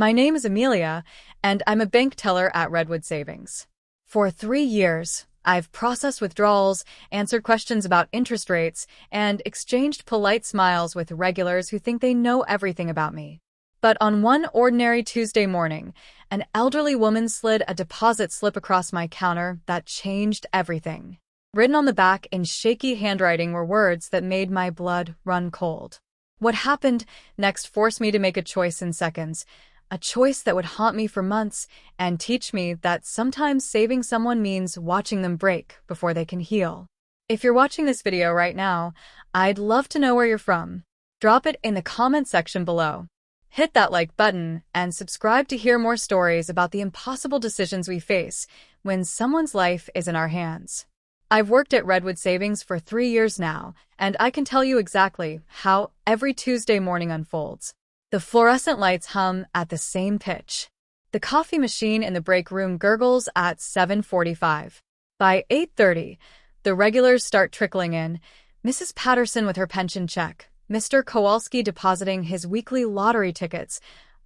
My name is Amelia, and I'm a bank teller at Redwood Savings. For 3 years, I've processed withdrawals, answered questions about interest rates, and exchanged polite smiles with regulars who think they know everything about me. But on one ordinary Tuesday morning, an elderly woman slid a deposit slip across my counter that changed everything. Written on the back in shaky handwriting were words that made my blood run cold. What happened next forced me to make a choice in seconds, a choice that would haunt me for months and teach me that sometimes saving someone means watching them break before they can heal. If you're watching this video right now, I'd love to know where you're from. Drop it in the comment section below. Hit that like button and subscribe to hear more stories about the impossible decisions we face when someone's life is in our hands. I've worked at Redwood Savings for 3 years now, and I can tell you exactly how every Tuesday morning unfolds. The fluorescent lights hum at the same pitch. The coffee machine in the break room gurgles at 7:45. By 8:30, the regulars start trickling in, Mrs. Patterson with her pension check, Mr. Kowalski depositing his weekly lottery tickets,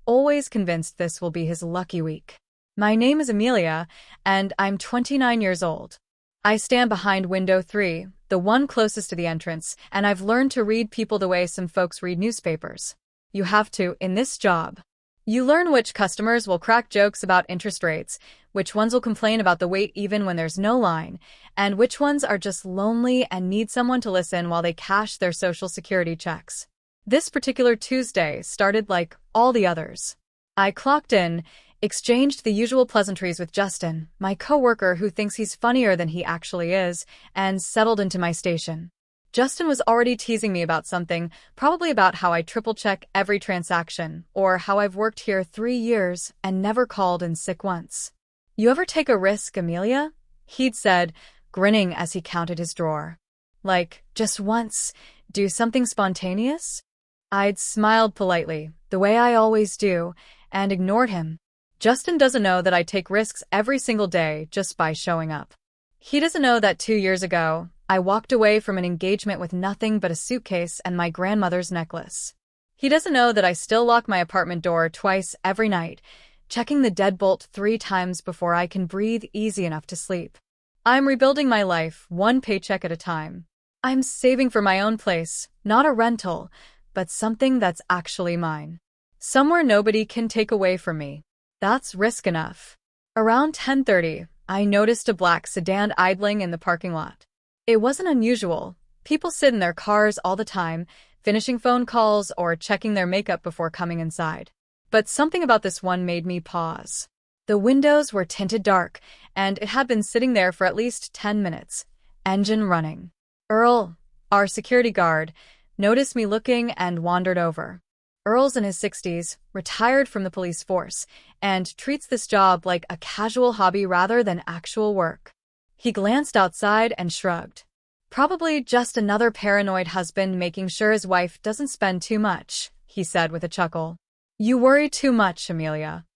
always convinced this will be his lucky week. My name is Amelia, and I'm 29 years old. I stand behind window 3, the one closest to the entrance, and I've learned to read people the way some folks read newspapers. You have to in this job. You learn which customers will crack jokes about interest rates, which ones will complain about the wait even when there's no line, and which ones are just lonely and need someone to listen while they cash their Social Security checks. This particular Tuesday started like all the others. I clocked in, exchanged the usual pleasantries with Justin, my coworker who thinks he's funnier than he actually is, and settled into my station. Justin was already teasing me about something, probably about how I triple-check every transaction, or how I've worked here 3 years and never called in sick once. "You ever take a risk, Amelia?" he'd said, grinning as he counted his drawer. "Like, just once, do something spontaneous?" I'd smiled politely, the way I always do, and ignored him. Justin doesn't know that I take risks every single day just by showing up. He doesn't know that 2 years ago, I walked away from an engagement with nothing but a suitcase and my grandmother's necklace. He doesn't know that I still lock my apartment door twice every night, checking the deadbolt 3 times before I can breathe easy enough to sleep. I'm rebuilding my life, one paycheck at a time. I'm saving for my own place, not a rental, but something that's actually mine. Somewhere nobody can take away from me. That's risk enough. Around 10:30, I noticed a black sedan idling in the parking lot. It wasn't unusual. People sit in their cars all the time, finishing phone calls or checking their makeup before coming inside. But something about this one made me pause. The windows were tinted dark, and it had been sitting there for at least 10 minutes, engine running. Earl, our security guard, noticed me looking and wandered over. Earl's in his 60s, retired from the police force, and treats this job like a casual hobby rather than actual work. He glanced outside and shrugged. "Probably just another paranoid husband making sure his wife doesn't spend too much," he said with a chuckle. "You worry too much, Amelia."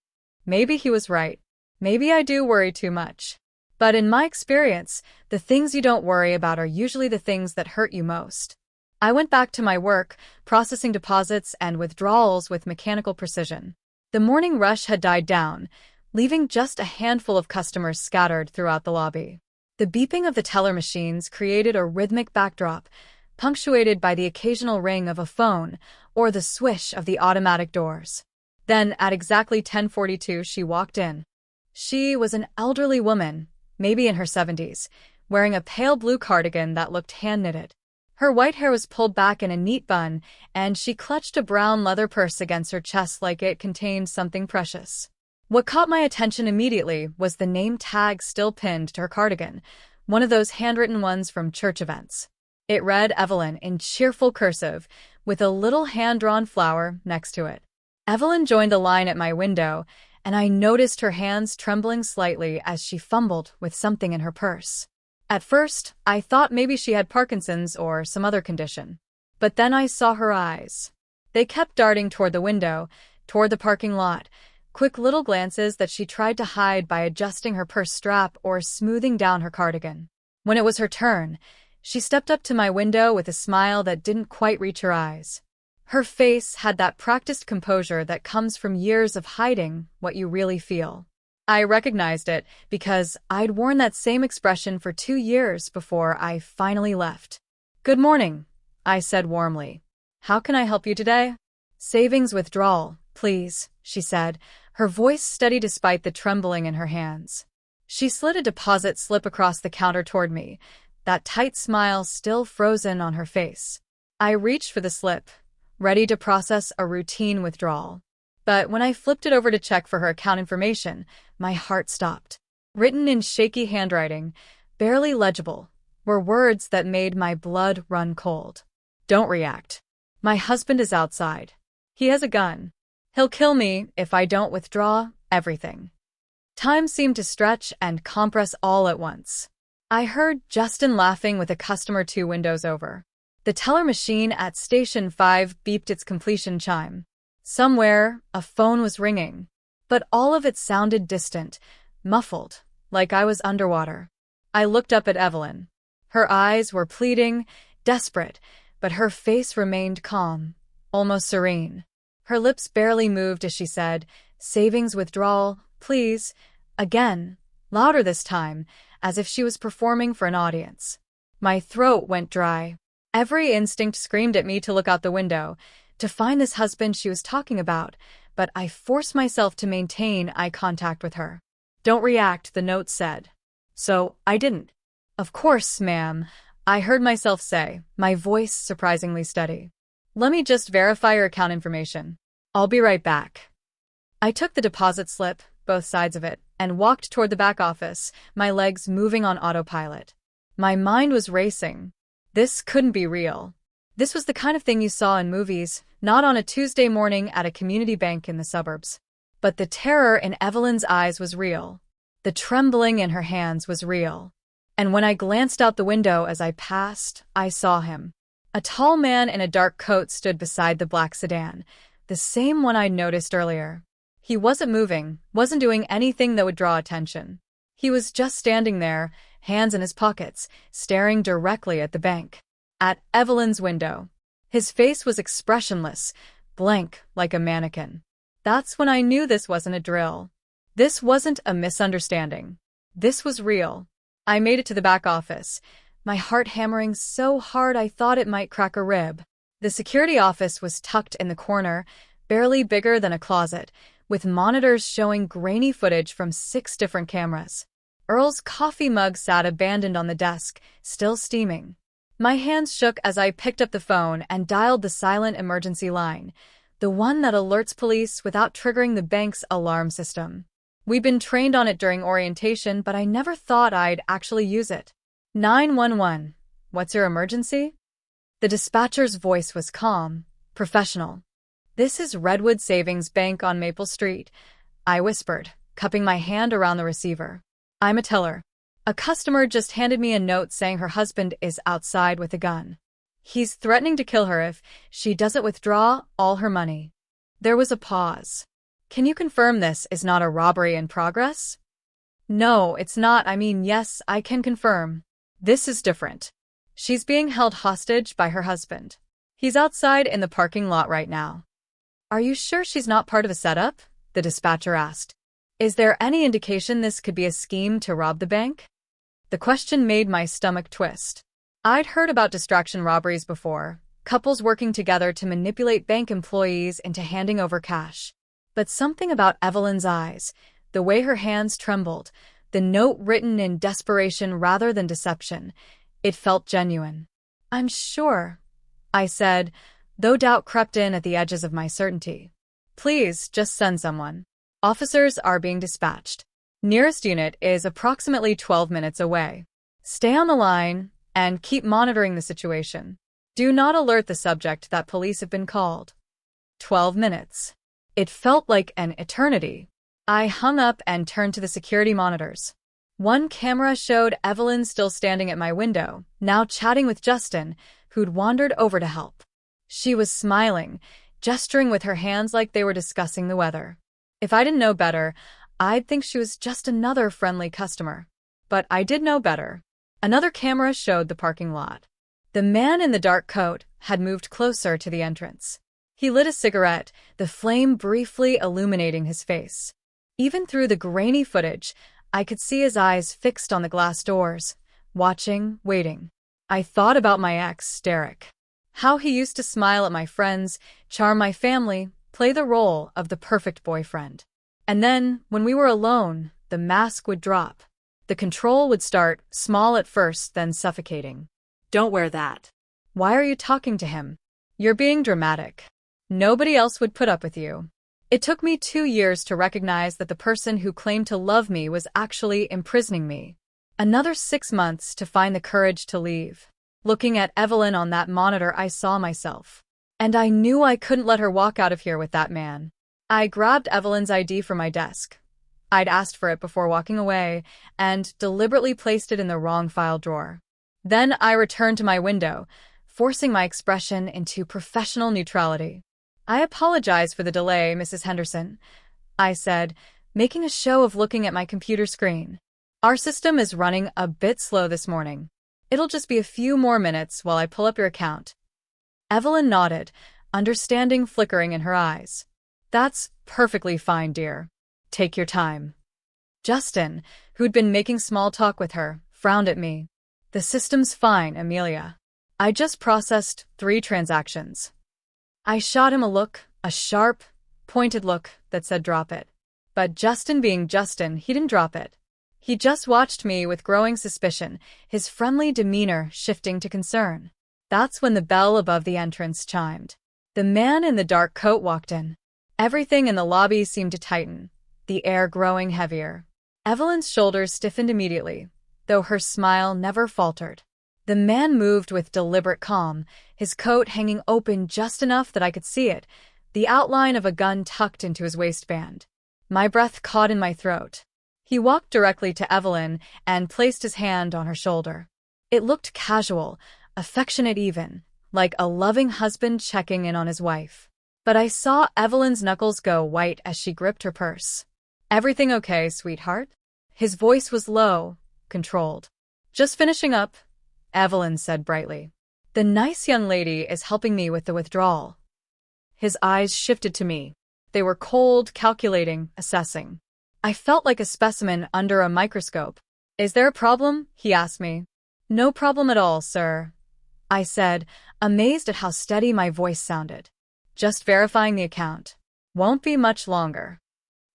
Maybe he was right. Maybe I do worry too much. But in my experience, the things you don't worry about are usually the things that hurt you most. I went back to my work, processing deposits and withdrawals with mechanical precision. The morning rush had died down, leaving just a handful of customers scattered throughout the lobby. The beeping of the teller machines created a rhythmic backdrop, punctuated by the occasional ring of a phone or the swish of the automatic doors. Then, at exactly 10:42, she walked in. She was an elderly woman, maybe in her 70s, wearing a pale blue cardigan that looked hand-knitted. Her white hair was pulled back in a neat bun, and she clutched a brown leather purse against her chest like it contained something precious. What caught my attention immediately was the name tag still pinned to her cardigan, one of those handwritten ones from church events. It read Evelyn in cheerful cursive, with a little hand-drawn flower next to it. Evelyn joined the line at my window, and I noticed her hands trembling slightly as she fumbled with something in her purse. At first, I thought maybe she had Parkinson's or some other condition. But then I saw her eyes. They kept darting toward the window, toward the parking lot, quick little glances that she tried to hide by adjusting her purse strap or smoothing down her cardigan. When it was her turn, she stepped up to my window with a smile that didn't quite reach her eyes. Her face had that practiced composure that comes from years of hiding what you really feel. I recognized it because I'd worn that same expression for 2 years before I finally left. "Good morning," I said warmly. "How can I help you today?" "Savings withdrawal, please," she said, her voice steady despite the trembling in her hands. She slid a deposit slip across the counter toward me, that tight smile still frozen on her face. I reached for the slip, ready to process a routine withdrawal. But when I flipped it over to check for her account information, my heart stopped. Written in shaky handwriting, barely legible, were words that made my blood run cold. "Don't react. My husband is outside. He has a gun. He'll kill me if I don't withdraw everything." Time seemed to stretch and compress all at once. I heard Justin laughing with a customer 2 windows over. The teller machine at Station 5 beeped its completion chime. Somewhere, a phone was ringing, but all of it sounded distant, muffled, like I was underwater. I looked up at Evelyn. Her eyes were pleading, desperate, but her face remained calm, almost serene. Her lips barely moved as she said, "Savings withdrawal, please," again, louder this time, as if she was performing for an audience. My throat went dry. Every instinct screamed at me to look out the window, to find this husband she was talking about, but I forced myself to maintain eye contact with her. "Don't react," the note said. So I didn't. "Of course, ma'am," I heard myself say, my voice surprisingly steady. "Let me just verify your account information. I'll be right back." I took the deposit slip, both sides of it, and walked toward the back office, my legs moving on autopilot. My mind was racing. This couldn't be real. This was the kind of thing you saw in movies, not on a Tuesday morning at a community bank in the suburbs. But the terror in Evelyn's eyes was real. The trembling in her hands was real. And when I glanced out the window as I passed, I saw him. A tall man in a dark coat stood beside the black sedan, the same one I'd noticed earlier. He wasn't moving, wasn't doing anything that would draw attention. He was just standing there, hands in his pockets, staring directly at the bank. At Evelyn's window. His face was expressionless, blank like a mannequin. That's when I knew this wasn't a drill. This wasn't a misunderstanding. This was real. I made it to the back office, my heart hammering so hard I thought it might crack a rib. The security office was tucked in the corner, barely bigger than a closet, with monitors showing grainy footage from 6 different cameras. Earl's coffee mug sat abandoned on the desk, still steaming. My hands shook as I picked up the phone and dialed the silent emergency line, the one that alerts police without triggering the bank's alarm system. We'd been trained on it during orientation, but I never thought I'd actually use it. 911. What's your emergency? The dispatcher's voice was calm, professional. This is Redwood Savings Bank on Maple Street, I whispered, cupping my hand around the receiver. I'm a teller. A customer just handed me a note saying her husband is outside with a gun. He's threatening to kill her if she doesn't withdraw all her money. There was a pause. Can you confirm this is not a robbery in progress? No, it's not. I mean, yes, I can confirm. This is different. She's being held hostage by her husband. He's outside in the parking lot right now. Are you sure she's not part of a setup? The dispatcher asked. Is there any indication this could be a scheme to rob the bank? The question made my stomach twist. I'd heard about distraction robberies before, couples working together to manipulate bank employees into handing over cash. But something about Evelyn's eyes, the way her hands trembled, the note written in desperation rather than deception, it felt genuine. I'm sure, I said, though doubt crept in at the edges of my certainty. Please, just send someone. Officers are being dispatched. Nearest unit is approximately 12 minutes away. Stay on the line and keep monitoring the situation. Do not alert the subject that police have been called. 12 minutes. It felt like an eternity. I hung up and turned to the security monitors. One camera showed Evelyn still standing at my window, now chatting with Justin, who'd wandered over to help. She was smiling, gesturing with her hands like they were discussing the weather. If I didn't know better, I'd think she was just another friendly customer. But I did know better. Another camera showed the parking lot. The man in the dark coat had moved closer to the entrance. He lit a cigarette, the flame briefly illuminating his face. Even through the grainy footage, I could see his eyes fixed on the glass doors, watching, waiting. I thought about my ex, Derek. How he used to smile at my friends, charm my family, play the role of the perfect boyfriend. And then, when we were alone, the mask would drop. The control would start, small at first, then suffocating. Don't wear that. Why are you talking to him? You're being dramatic. Nobody else would put up with you. It took me 2 years to recognize that the person who claimed to love me was actually imprisoning me. Another 6 months to find the courage to leave. Looking at Evelyn on that monitor, I saw myself. And I knew I couldn't let her walk out of here with that man. I grabbed Evelyn's ID from my desk. I'd asked for it before walking away, and deliberately placed it in the wrong file drawer. Then I returned to my window, forcing my expression into professional neutrality. I apologize for the delay, Mrs. Henderson, I said, making a show of looking at my computer screen. Our system is running a bit slow this morning. It'll just be a few more minutes while I pull up your account. Evelyn nodded, understanding flickering in her eyes. That's perfectly fine, dear. Take your time. Justin, who'd been making small talk with her, frowned at me. The system's fine, Amelia. I just processed 3 transactions. I shot him a look, a sharp, pointed look that said drop it. But Justin being Justin, he didn't drop it. He just watched me with growing suspicion, his friendly demeanor shifting to concern. That's when the bell above the entrance chimed. The man in the dark coat walked in. Everything in the lobby seemed to tighten, the air growing heavier. Evelyn's shoulders stiffened immediately, though her smile never faltered. The man moved with deliberate calm, his coat hanging open just enough that I could see it, the outline of a gun tucked into his waistband. My breath caught in my throat. He walked directly to Evelyn and placed his hand on her shoulder. It looked casual, affectionate even, like a loving husband checking in on his wife. But I saw Evelyn's knuckles go white as she gripped her purse. Everything okay, sweetheart? His voice was low, controlled. Just finishing up, Evelyn said brightly. The nice young lady is helping me with the withdrawal. His eyes shifted to me. They were cold, calculating, assessing. I felt like a specimen under a microscope. Is there a problem? He asked me. No problem at all, sir, I said, amazed at how steady my voice sounded. Just verifying the account. Won't be much longer.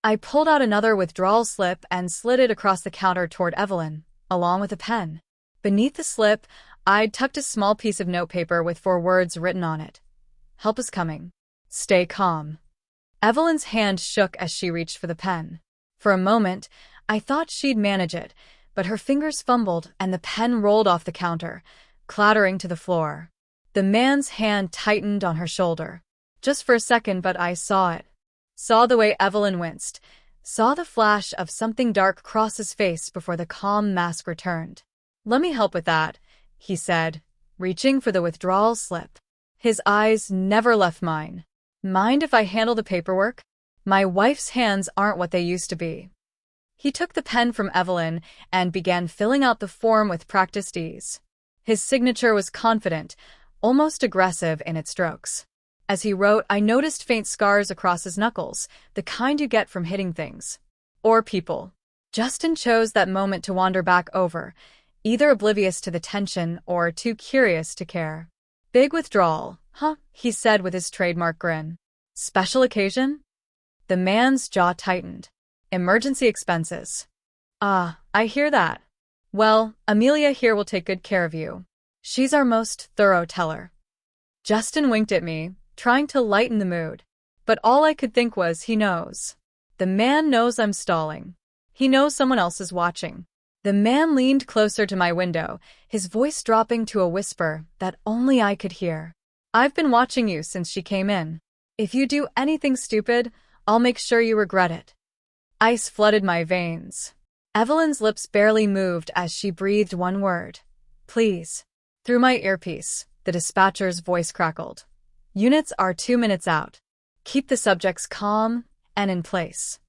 I pulled out another withdrawal slip and slid it across the counter toward Evelyn, along with a pen. Beneath the slip, I'd tucked a small piece of notepaper with 4 words written on it. Help is coming. Stay calm. Evelyn's hand shook as she reached for the pen. For a moment, I thought she'd manage it, but her fingers fumbled and the pen rolled off the counter, clattering to the floor. The man's hand tightened on her shoulder. Just for a second, but I saw it. Saw the way Evelyn winced. Saw the flash of something dark cross his face before the calm mask returned. Let me help with that, he said, reaching for the withdrawal slip. His eyes never left mine. Mind if I handle the paperwork? My wife's hands aren't what they used to be. He took the pen from Evelyn and began filling out the form with practiced ease. His signature was confident, almost aggressive in its strokes. As he wrote, I noticed faint scars across his knuckles, the kind you get from hitting things. Or people. Justin chose that moment to wander back over, either oblivious to the tension or too curious to care. Big withdrawal, huh? He said with his trademark grin. Special occasion? The man's jaw tightened. Emergency expenses. Ah, I hear that. Well, Amelia here will take good care of you. She's our most thorough teller. Justin winked at me, trying to lighten the mood. But all I could think was, he knows. The man knows I'm stalling. He knows someone else is watching. The man leaned closer to my window, his voice dropping to a whisper that only I could hear. I've been watching you since she came in. If you do anything stupid, I'll make sure you regret it. Ice flooded my veins. Evelyn's lips barely moved as she breathed one word. Please. Through my earpiece, the dispatcher's voice crackled. Units are 2 minutes out. Keep the subjects calm and in place.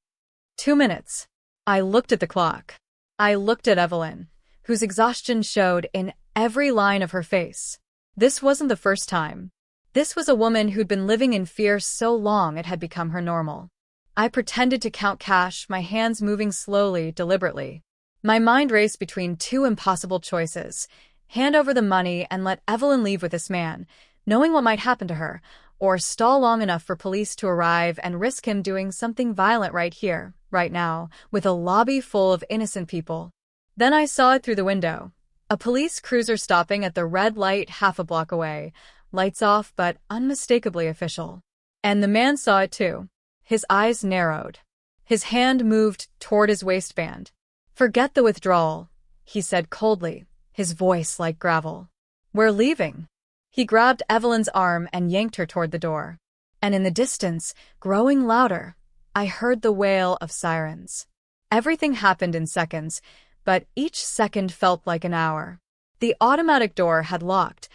2 minutes. I looked at the clock. I looked at Evelyn, whose exhaustion showed in every line of her face. This wasn't the first time. This was a woman who'd been living in fear so long it had become her normal. I pretended to count cash, my hands moving slowly, deliberately. My mind raced between two impossible choices: hand over the money and let Evelyn leave with this man, knowing what might happen to her, or stall long enough for police to arrive and risk him doing something violent right here, right now, with a lobby full of innocent people. Then I saw it through the window. A police cruiser stopping at the red light half a block away, lights off but unmistakably official. And the man saw it too. His eyes narrowed. His hand moved toward his waistband. "Forget the withdrawal," he said coldly, his voice like gravel. "We're leaving." He grabbed Evelyn's arm and yanked her toward the door. And in the distance, growing louder, I heard the wail of sirens. Everything happened in seconds, but each second felt like an hour. The automatic door had locked,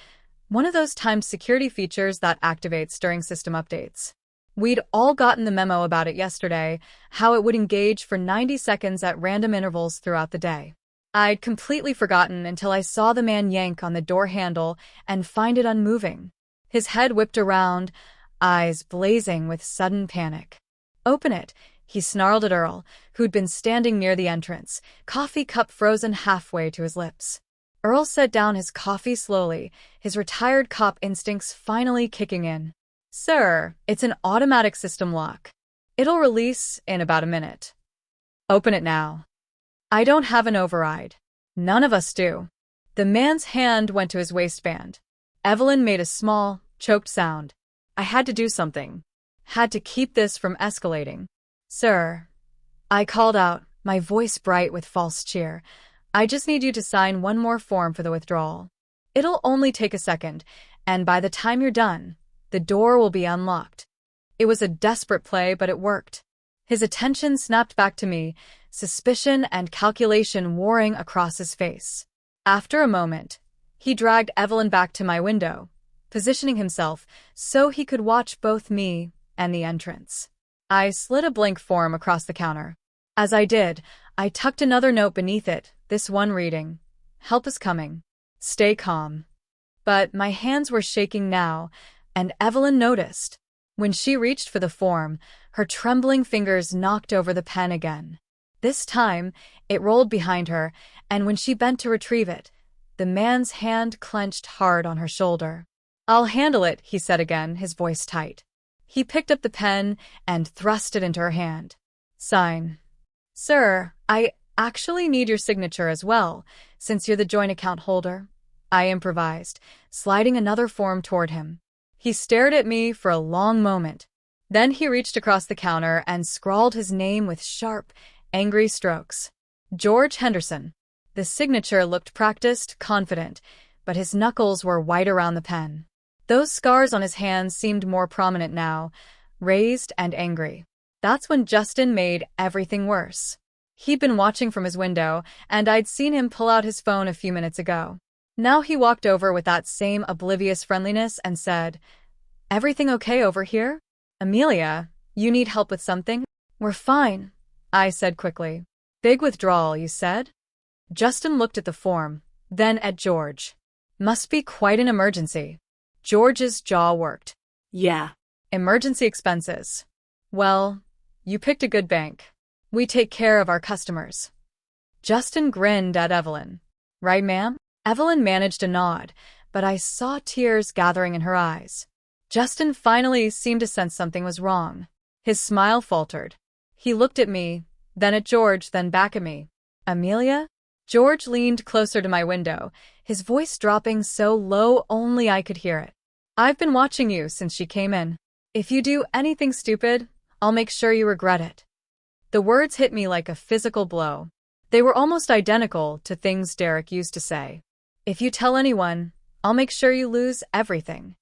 one of those timed security features that activates during system updates. We'd all gotten the memo about it yesterday, how it would engage for 90 seconds at random intervals throughout the day. I'd completely forgotten until I saw the man yank on the door handle and find it unmoving. His head whipped around, eyes blazing with sudden panic. "Open it," he snarled at Earl, who'd been standing near the entrance, coffee cup frozen halfway to his lips. Earl set down his coffee slowly, his retired cop instincts finally kicking in. "Sir, it's an automatic system lock. It'll release in about a minute. Open it now." "I don't have an override." "None of us do." The man's hand went to his waistband. Evelyn made a small, choked sound. "I had to do something. Had to keep this from escalating." "Sir," I called out, my voice bright with false cheer, "I just need you to sign one more form for the withdrawal. It'll only take a second, and by the time you're done, the door will be unlocked." It was a desperate play, but it worked. His attention snapped back to me, suspicion and calculation warring across his face. After a moment, he dragged Evelyn back to my window, positioning himself so he could watch both me and the entrance. I slid a blank form across the counter. As I did, I tucked another note beneath it, this one reading: "Help is coming. Stay calm." But my hands were shaking now, and Evelyn noticed. When she reached for the form, her trembling fingers knocked over the pen again. This time, it rolled behind her, and when she bent to retrieve it, the man's hand clenched hard on her shoulder. "I'll handle it," he said again, his voice tight. He picked up the pen and thrust it into her hand. "Sign." "Sir, I actually need your signature as well, since you're the joint account holder," I improvised, sliding another form toward him. He stared at me for a long moment. Then he reached across the counter and scrawled his name with sharp, angry strokes. "George Henderson." The signature looked practiced, confident, but his knuckles were white around the pen. Those scars on his hands seemed more prominent now, raised and angry. That's when Justin made everything worse. He'd been watching from his window, and I'd seen him pull out his phone a few minutes ago. Now he walked over with that same oblivious friendliness and said, "Everything okay over here? Amelia, you need help with something?" "We're fine," I said quickly. "Big withdrawal, you said?" Justin looked at the form, then at George. "Must be quite an emergency." George's jaw worked. "Yeah. Emergency expenses. Well, you picked a good bank. We take care of our customers." Justin grinned at Evelyn. "Right, ma'am?" Evelyn managed a nod, but I saw tears gathering in her eyes. Justin finally seemed to sense something was wrong. His smile faltered. He looked at me, then at George, then back at me. "Amelia?" George leaned closer to my window, his voice dropping so low only I could hear it. "I've been watching you since she came in. If you do anything stupid, I'll make sure you regret it." The words hit me like a physical blow. They were almost identical to things Derek used to say. "If you tell anyone, I'll make sure you lose everything.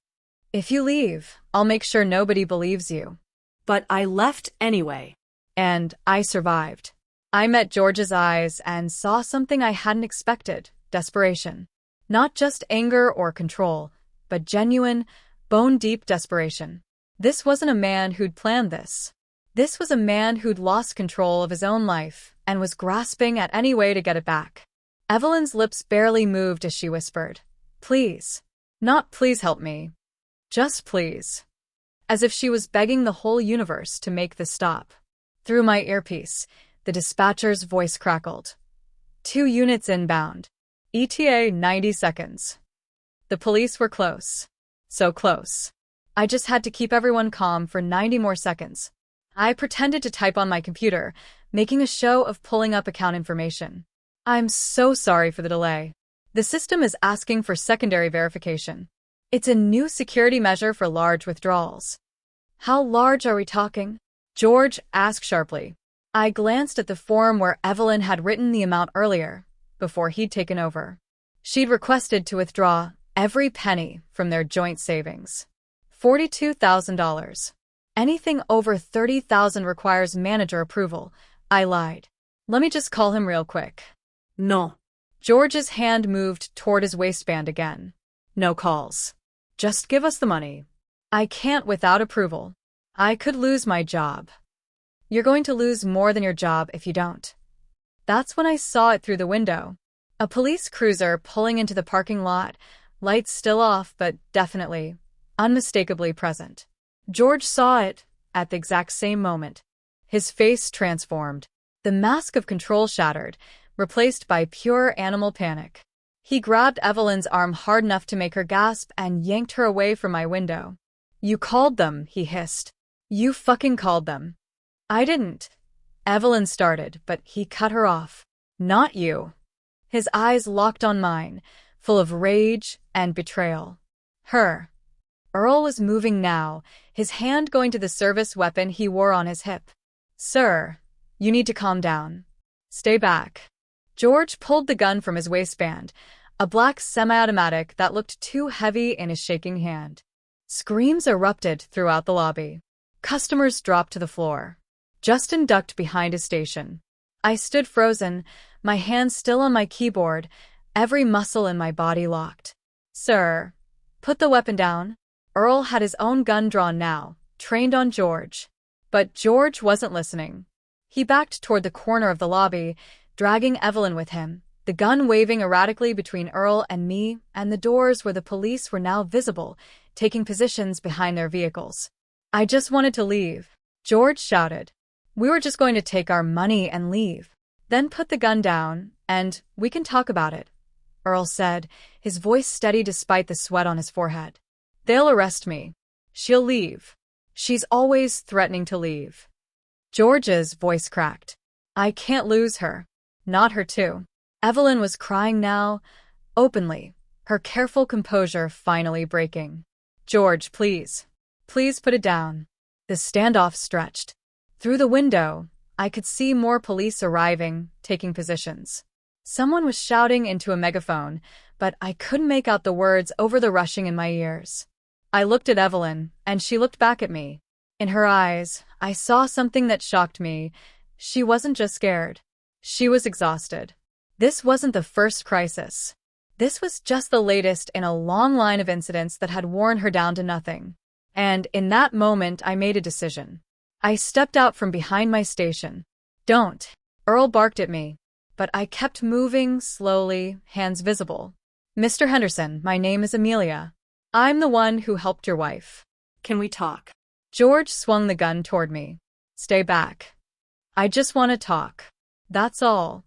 If you leave, I'll make sure nobody believes you." But I left anyway. And I survived. I met George's eyes and saw something I hadn't expected: desperation. Not just anger or control, but genuine, bone-deep desperation. This wasn't a man who'd planned this. This was a man who'd lost control of his own life and was grasping at any way to get it back. Evelyn's lips barely moved as she whispered, "Please. Not please help me. Just please. As if she was begging the whole universe to make this stop. Through my earpiece, the dispatcher's voice crackled. 2 units inbound. ETA 90 seconds. The police were close. So close. I just had to keep everyone calm for 90 more seconds. I pretended to type on my computer, making a show of pulling up account information. I'm so sorry for the delay. The system is asking for secondary verification. It's a new security measure for large withdrawals. How large are we talking? George asked sharply. I glanced at the form where Evelyn had written the amount earlier, before he'd taken over. She'd requested to withdraw every penny from their joint savings. $42,000. Anything over $30,000 requires manager approval. I lied. Let me just call him real quick. No. George's hand moved toward his waistband again. No calls. Just give us the money. I can't without approval. I could lose my job. You're going to lose more than your job if you don't. That's when I saw it through the window. A police cruiser pulling into the parking lot, lights still off but definitely, unmistakably present. George saw it at the exact same moment. His face transformed. The mask of control shattered, replaced by pure animal panic. He grabbed Evelyn's arm hard enough to make her gasp and yanked her away from my window. You called them, he hissed. You fucking called them. I didn't. Evelyn started, but he cut her off. Not you. His eyes locked on mine, full of rage and betrayal. Her. Earl was moving now, his hand going to the service weapon he wore on his hip. Sir, you need to calm down. Stay back. George pulled the gun from his waistband, a black semi-automatic that looked too heavy in his shaking hand. Screams erupted throughout the lobby. Customers dropped to the floor. Justin ducked behind his station. I stood frozen, my hands still on my keyboard, every muscle in my body locked. Sir, put the weapon down. Earl had his own gun drawn now, trained on George. But George wasn't listening. He backed toward the corner of the lobby, dragging Evelyn with him, the gun waving erratically between Earl and me and the doors where the police were now visible, taking positions behind their vehicles. I just wanted to leave, George shouted. We were just going to take our money and leave. Then put the gun down, and we can talk about it, Earl said, his voice steady despite the sweat on his forehead. They'll arrest me. She'll leave. She's always threatening to leave. George's voice cracked. I can't lose her. Not her too. Evelyn was crying now, openly, her careful composure finally breaking. George, please. Please put it down. The standoff stretched. Through the window, I could see more police arriving, taking positions. Someone was shouting into a megaphone, but I couldn't make out the words over the rushing in my ears. I looked at Evelyn, and she looked back at me. In her eyes, I saw something that shocked me. She wasn't just scared. She was exhausted. This wasn't the first crisis. This was just the latest in a long line of incidents that had worn her down to nothing. And in that moment, I made a decision. I stepped out from behind my station. Don't. Earl barked at me. But I kept moving, slowly, hands visible. Mr. Henderson, my name is Amelia. I'm the one who helped your wife. Can we talk? George swung the gun toward me. Stay back. I just want to talk. That's all.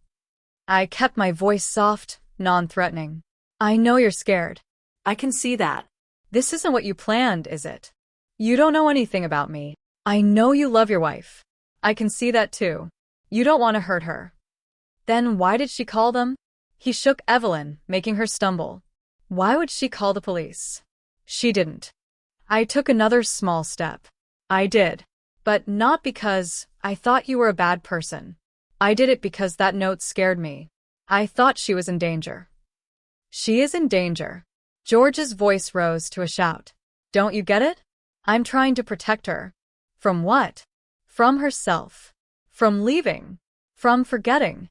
I kept my voice soft, non-threatening. I know you're scared. I can see that. This isn't what you planned, is it? You don't know anything about me. I know you love your wife. I can see that too. You don't want to hurt her. Then why did she call them? He shook Evelyn, making her stumble. Why would she call the police? She didn't. I took another small step. I did. But not because I thought you were a bad person. I did it because that note scared me. I thought she was in danger. She is in danger. George's voice rose to a shout. Don't you get it? I'm trying to protect her. From what? From herself. From leaving. From forgetting.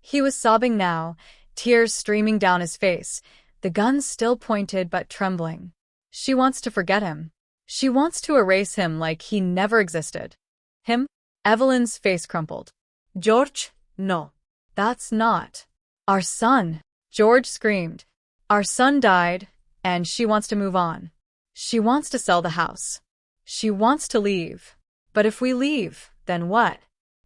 He was sobbing now, tears streaming down his face, the gun still pointed but trembling. She wants to forget him. She wants to erase him like he never existed. Him? Evelyn's face crumpled. George? No. That's not. Our son. George screamed. Our son died, and she wants to move on. She wants to sell the house. She wants to leave. But if we leave, then what?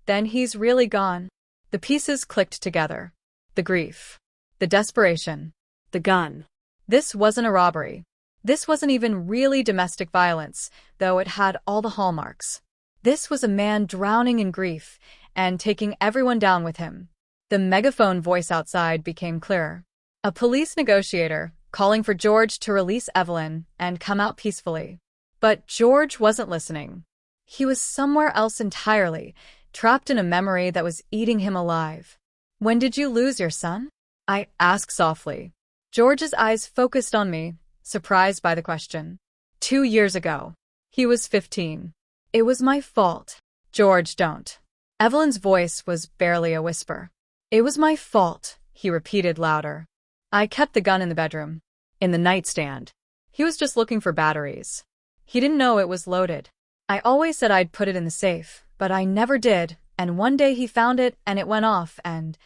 Then he's really gone. The pieces clicked together. The grief. The desperation. The gun. This wasn't a robbery. This wasn't even really domestic violence, though it had all the hallmarks. This was a man drowning in grief and taking everyone down with him. The megaphone voice outside became clearer. A police negotiator, calling for George to release Evelyn and come out peacefully. But George wasn't listening. He was somewhere else entirely, trapped in a memory that was eating him alive. "When did you lose your son?" I asked softly. George's eyes focused on me, surprised by the question. 2 years ago. He was 15. It was my fault. George, don't. Evelyn's voice was barely a whisper. It was my fault, he repeated louder. I kept the gun in the bedroom. In the nightstand. He was just looking for batteries. He didn't know it was loaded. I always said I'd put it in the safe, but I never did, and one day he found it and it went off and…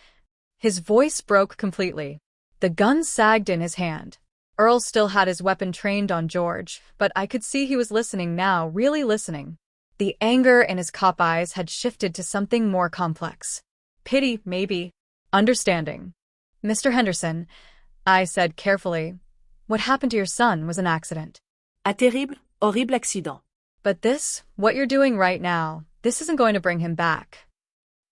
His voice broke completely. The gun sagged in his hand. Earl still had his weapon trained on George, but I could see he was listening now, really listening. The anger in his cop eyes had shifted to something more complex. Pity, maybe. Understanding. "Mr. Henderson," I said carefully, "what happened to your son was an accident." Un terrible, horrible accident. "But this, what you're doing right now, this isn't going to bring him back."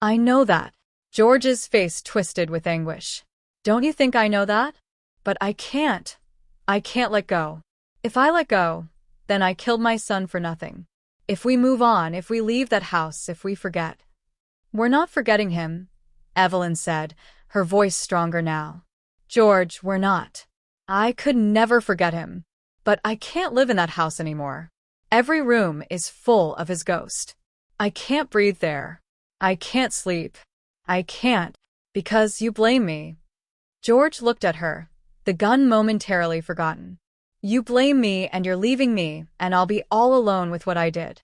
"I know that." George's face twisted with anguish. "Don't you think I know that? But I can't. I can't let go. If I let go, then I killed my son for nothing. If we move on, if we leave that house, if we forget." "We're not forgetting him," Evelyn said, her voice stronger now. "George, we're not. I could never forget him. But I can't live in that house anymore. Every room is full of his ghost. I can't breathe there. I can't sleep. I can't, because you blame me." George looked at her, the gun momentarily forgotten. "You blame me and you're leaving me, and I'll be all alone with what I did."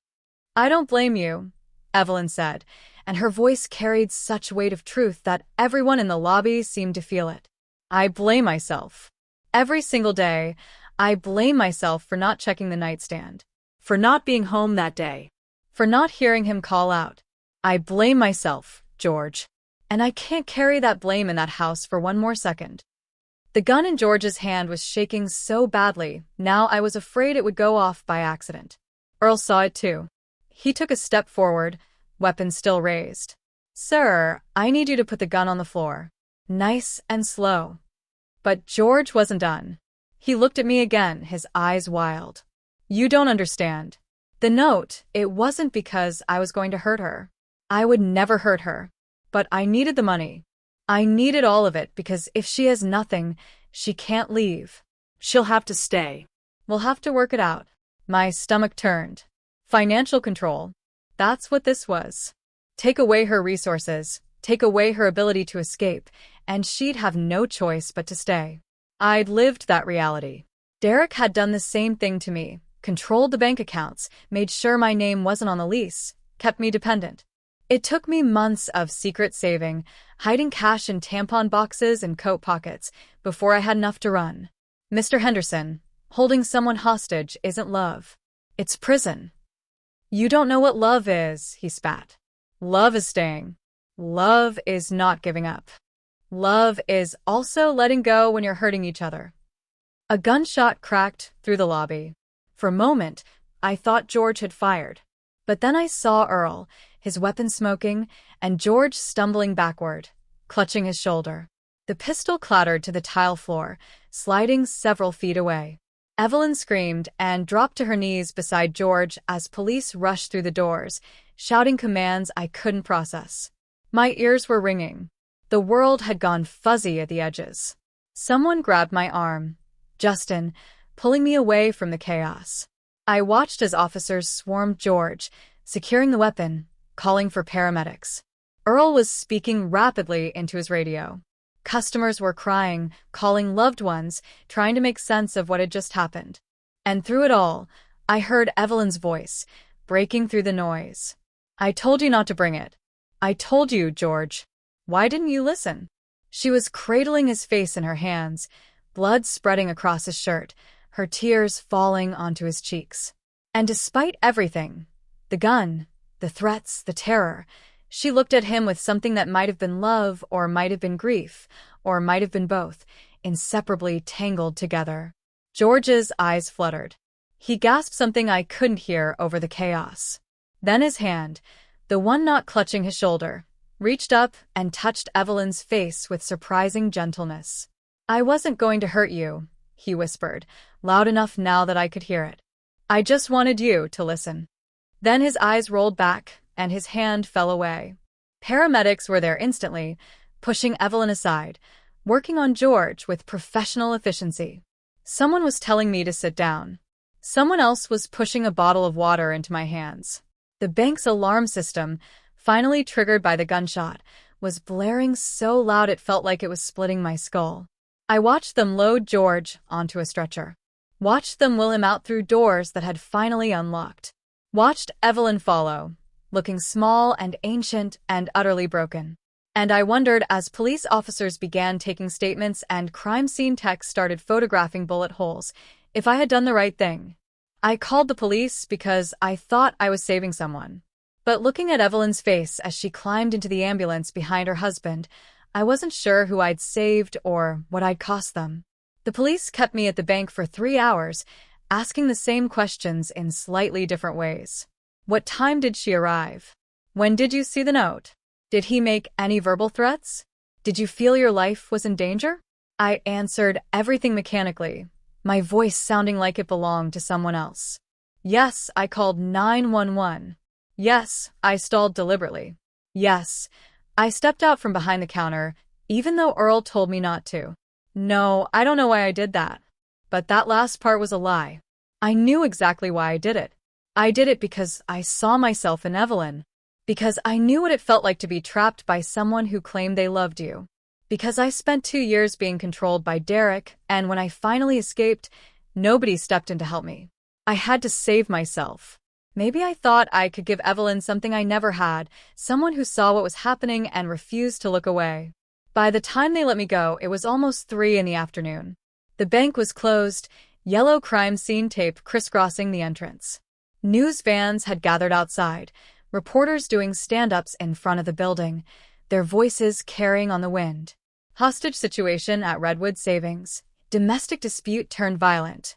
"I don't blame you," Evelyn said, and her voice carried such weight of truth that everyone in the lobby seemed to feel it. "I blame myself. Every single day, I blame myself for not checking the nightstand. For not being home that day. For not hearing him call out. I blame myself, George. And I can't carry that blame in that house for one more second." The gun in George's hand was shaking so badly, now I was afraid it would go off by accident. Earl saw it too. He took a step forward, weapon still raised. "Sir, I need you to put the gun on the floor. Nice and slow." But George wasn't done. He looked at me again, his eyes wild. "You don't understand. The note, it wasn't because I was going to hurt her. I would never hurt her. But I needed the money. I needed all of it because if she has nothing, she can't leave. She'll have to stay. We'll have to work it out." My stomach turned. Financial control. That's what this was. Take away her resources, take away her ability to escape, and she'd have no choice but to stay. I'd lived that reality. Derek had done the same thing to me, controlled the bank accounts, made sure my name wasn't on the lease, kept me dependent. It took me months of secret saving, hiding cash in tampon boxes and coat pockets, before I had enough to run. "Mr. Henderson, holding someone hostage isn't love. It's prison." "You don't know what love is," he spat. "Love is staying. Love is not giving up. Love is also letting go when you're hurting each other." A gunshot cracked through the lobby. For a moment, I thought George had fired. But then I saw Earl, his weapon smoking, and George stumbling backward, clutching his shoulder. The pistol clattered to the tile floor, sliding several feet away. Evelyn screamed and dropped to her knees beside George as police rushed through the doors, shouting commands I couldn't process. My ears were ringing. The world had gone fuzzy at the edges. Someone grabbed my arm. Justin, pulling me away from the chaos. I watched as officers swarmed George, securing the weapon, calling for paramedics. Earl was speaking rapidly into his radio. Customers were crying, calling loved ones, trying to make sense of what had just happened. And through it all, I heard Evelyn's voice, breaking through the noise. "I told you not to bring it. I told you, George. Why didn't you listen?" She was cradling his face in her hands, blood spreading across his shirt, her tears falling onto his cheeks. And despite everything, the gun, the threats, the terror, she looked at him with something that might have been love or might have been grief or might have been both, inseparably tangled together. George's eyes fluttered. He gasped something I couldn't hear over the chaos. Then his hand, the one not clutching his shoulder, reached up and touched Evelyn's face with surprising gentleness. "I wasn't going to hurt you," he whispered, loud enough now that I could hear it. "I just wanted you to listen." Then his eyes rolled back, and his hand fell away. Paramedics were there instantly, pushing Evelyn aside, working on George with professional efficiency. Someone was telling me to sit down. Someone else was pushing a bottle of water into my hands. The bank's alarm system, finally triggered by the gunshot, was blaring so loud it felt like it was splitting my skull. I watched them load George onto a stretcher. Watched them wheel him out through doors that had finally unlocked. Watched Evelyn follow, looking small and ancient and utterly broken. And I wondered, as police officers began taking statements and crime scene techs started photographing bullet holes, if I had done the right thing. I called the police because I thought I was saving someone. But looking at Evelyn's face as she climbed into the ambulance behind her husband, I wasn't sure who I'd saved or what I'd cost them. The police kept me at the bank for 3 hours, asking the same questions in slightly different ways. What time did she arrive? When did you see the note? Did he make any verbal threats? Did you feel your life was in danger? I answered everything mechanically, my voice sounding like it belonged to someone else. Yes, I called 911. Yes, I stalled deliberately. Yes, I stepped out from behind the counter, even though Earl told me not to. No, I don't know why I did that. But that last part was a lie. I knew exactly why I did it. I did it because I saw myself in Evelyn. Because I knew what it felt like to be trapped by someone who claimed they loved you. Because I spent 2 years being controlled by Derek, and when I finally escaped, nobody stepped in to help me. I had to save myself. Maybe I thought I could give Evelyn something I never had, someone who saw what was happening and refused to look away. By the time they let me go, it was almost 3 in the afternoon. The bank was closed, yellow crime scene tape crisscrossing the entrance. News vans had gathered outside, reporters doing stand-ups in front of the building, their voices carrying on the wind. Hostage situation at Redwood Savings. Domestic dispute turned violent.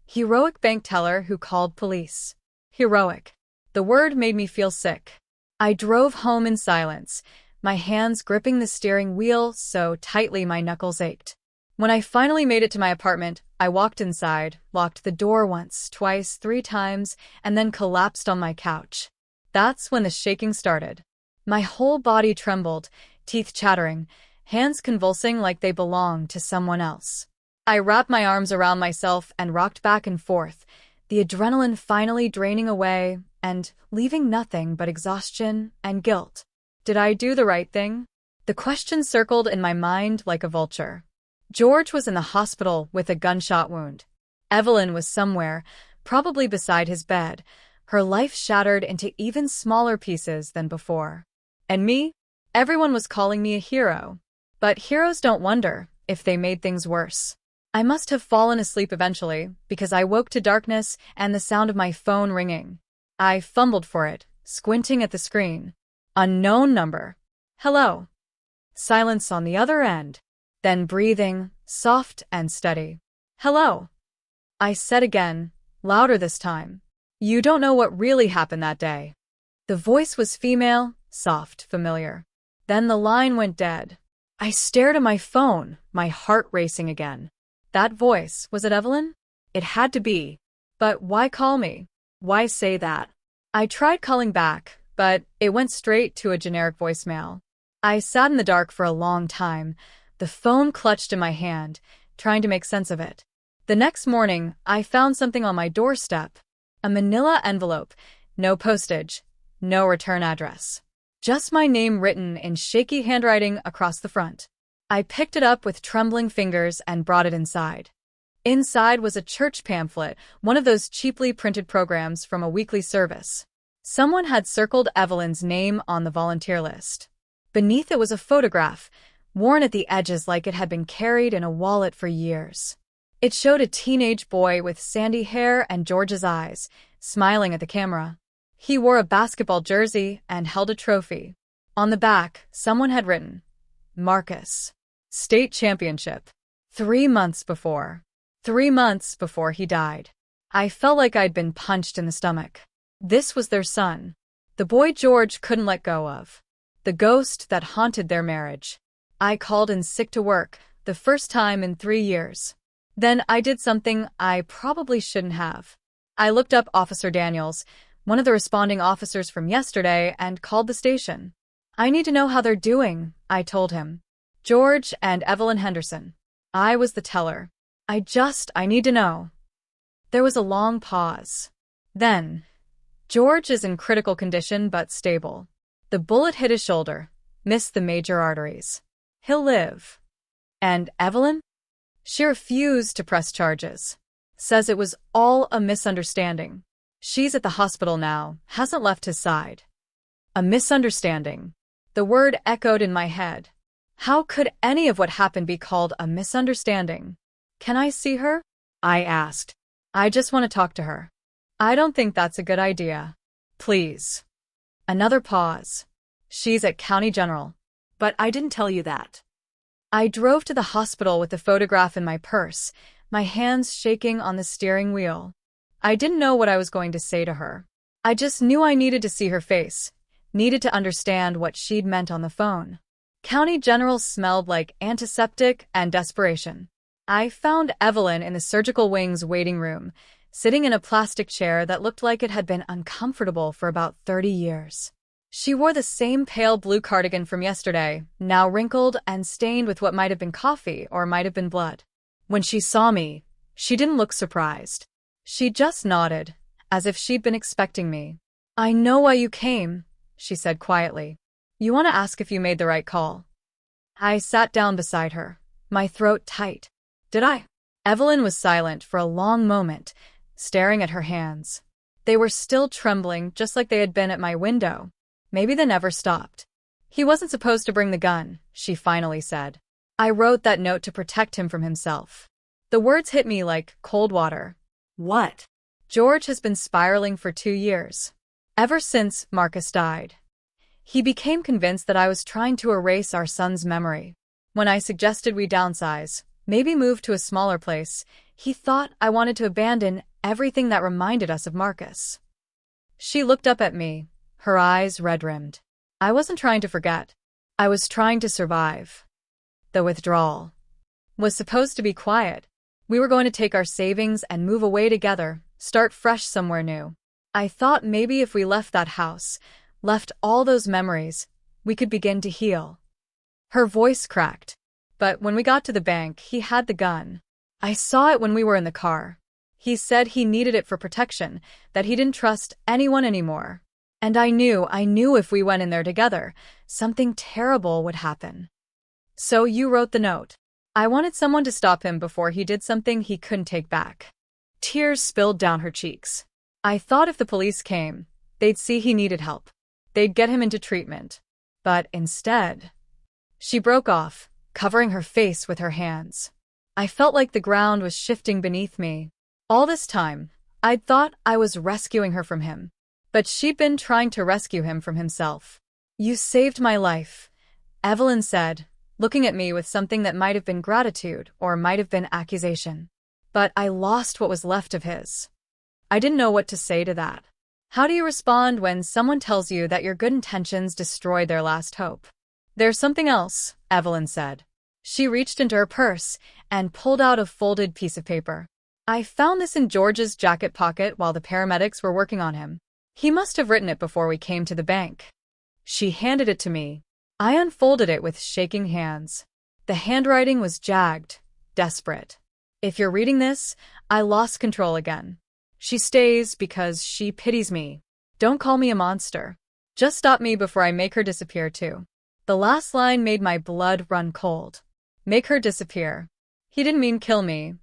Heroic bank teller who called police. Heroic. The word made me feel sick. I drove home in silence, my hands gripping the steering wheel so tightly my knuckles ached. When I finally made it to my apartment, I walked inside, locked the door once, twice, 3 times, and then collapsed on my couch. That's when the shaking started. My whole body trembled, teeth chattering, hands convulsing like they belonged to someone else. I wrapped my arms around myself and rocked back and forth, the adrenaline finally draining away and leaving nothing but exhaustion and guilt. Did I do the right thing? The question circled in my mind like a vulture. George was in the hospital with a gunshot wound. Evelyn was somewhere, probably beside his bed, her life shattered into even smaller pieces than before. And me? Everyone was calling me a hero. But heroes don't wonder if they made things worse. I must have fallen asleep eventually, because I woke to darkness and the sound of my phone ringing. I fumbled for it, squinting at the screen. Unknown number. Hello. Silence on the other end. Then breathing, soft and steady. Hello. I said again, louder this time. You don't know what really happened that day. The voice was female, soft, familiar. Then the line went dead. I stared at my phone, my heart racing again. That voice, was it Evelyn? It had to be. But why call me? Why say that? I tried calling back, but it went straight to a generic voicemail. I sat in the dark for a long time, the phone clutched in my hand, trying to make sense of it. The next morning, I found something on my doorstep. A manila envelope, no postage, no return address. Just my name written in shaky handwriting across the front. I picked it up with trembling fingers and brought it inside. Inside was a church pamphlet, one of those cheaply printed programs from a weekly service. Someone had circled Evelyn's name on the volunteer list. Beneath it was a photograph, worn at the edges like it had been carried in a wallet for years. It showed a teenage boy with sandy hair and George's eyes, smiling at the camera. He wore a basketball jersey and held a trophy. On the back, someone had written, Marcus, state championship. 3 months before. 3 months before he died. I felt like I'd been punched in the stomach. This was their son. The boy George couldn't let go of. The ghost that haunted their marriage. I called in sick to work, the first time in 3 years. Then I did something I probably shouldn't have. I looked up Officer Daniels, one of the responding officers from yesterday, and called the station. I need to know how they're doing, I told him. George and Evelyn Henderson. I was the teller. I need to know. There was a long pause. Then, George is in critical condition but stable. The bullet hit his shoulder, missed the major arteries. He'll live. And Evelyn? She refused to press charges. Says it was all a misunderstanding. She's at the hospital now, hasn't left his side. A misunderstanding. The word echoed in my head. How could any of what happened be called a misunderstanding? Can I see her? I asked. I just want to talk to her. I don't think that's a good idea. Please. Another pause. She's at County General. But I didn't tell you that. I drove to the hospital with the photograph in my purse, my hands shaking on the steering wheel. I didn't know what I was going to say to her. I just knew I needed to see her face, needed to understand what she'd meant on the phone. County General smelled like antiseptic and desperation. I found Evelyn in the surgical wing's waiting room, sitting in a plastic chair that looked like it had been uncomfortable for about 30 years. She wore the same pale blue cardigan from yesterday, now wrinkled and stained with what might have been coffee or might have been blood. When she saw me, she didn't look surprised. She just nodded, as if she'd been expecting me. I know why you came, she said quietly. You want to ask if you made the right call. I sat down beside her, my throat tight. Did I? Evelyn was silent for a long moment, staring at her hands. They were still trembling just like they had been at my window. Maybe they never stopped. He wasn't supposed to bring the gun, she finally said. I wrote that note to protect him from himself. The words hit me like cold water. What? George has been spiraling for 2 years. Ever since Marcus died. He became convinced that I was trying to erase our son's memory. When I suggested we downsize, maybe move to a smaller place, he thought I wanted to abandon everything that reminded us of Marcus. She looked up at me, her eyes red-rimmed. I wasn't trying to forget. I was trying to survive. The withdrawal was supposed to be quiet. We were going to take our savings and move away together, start fresh somewhere new. I thought maybe if we left that house, left all those memories, we could begin to heal. Her voice cracked. But when we got to the bank, he had the gun. I saw it when we were in the car. He said he needed it for protection, that he didn't trust anyone anymore. And I knew if we went in there together, something terrible would happen. So you wrote the note. I wanted someone to stop him before he did something he couldn't take back. Tears spilled down her cheeks. I thought if the police came, they'd see he needed help. They'd get him into treatment. But instead, she broke off, covering her face with her hands. I felt like the ground was shifting beneath me. All this time, I'd thought I was rescuing her from him. But she'd been trying to rescue him from himself. You saved my life, Evelyn said, looking at me with something that might have been gratitude or might have been accusation. But I lost what was left of his. I didn't know what to say to that. How do you respond when someone tells you that your good intentions destroyed their last hope? There's something else, Evelyn said. She reached into her purse and pulled out a folded piece of paper. I found this in George's jacket pocket while the paramedics were working on him. He must have written it before we came to the bank. She handed it to me. I unfolded it with shaking hands. The handwriting was jagged, desperate. If you're reading this, I lost control again. She stays because she pities me. Don't call me a monster. Just stop me before I make her disappear too. The last line made my blood run cold. Make her disappear. He didn't mean kill me,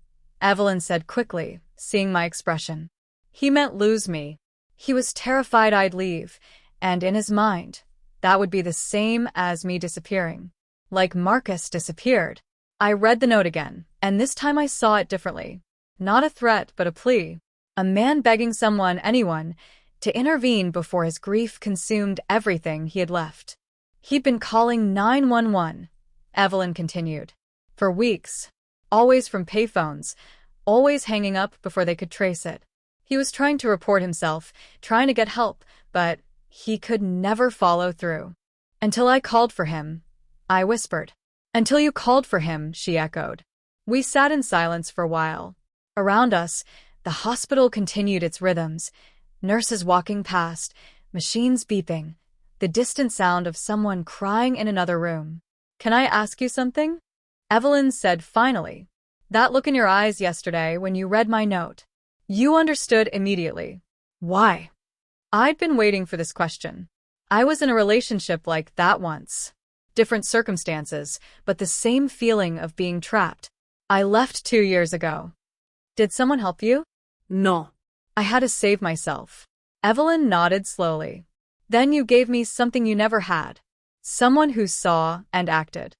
Evelyn said quickly, seeing my expression. He meant lose me. He was terrified I'd leave, and in his mind, that would be the same as me disappearing. Like Marcus disappeared. I read the note again, And this time I saw it differently. Not a threat, but a plea. A man begging someone, anyone, to intervene before his grief consumed everything he had left. He'd been calling 911, Evelyn continued. For weeks. Always from payphones. Always hanging up before they could trace it. He was trying to report himself, trying to get help, but he could never follow through. Until I called for him, I whispered. Until you called for him, she echoed. We sat in silence for a while. Around us, the hospital continued its rhythms. Nurses walking past, machines beeping, the distant sound of someone crying in another room. Can I ask you something? Evelyn said finally. That look in your eyes yesterday when you read my note. You understood immediately. Why? I'd been waiting for this question. I was in a relationship like that once. Different circumstances, but the same feeling of being trapped. I left 2 years ago. Did someone help you? No. I had to save myself. Evelyn nodded slowly. Then you gave me something you never had. Someone who saw and acted.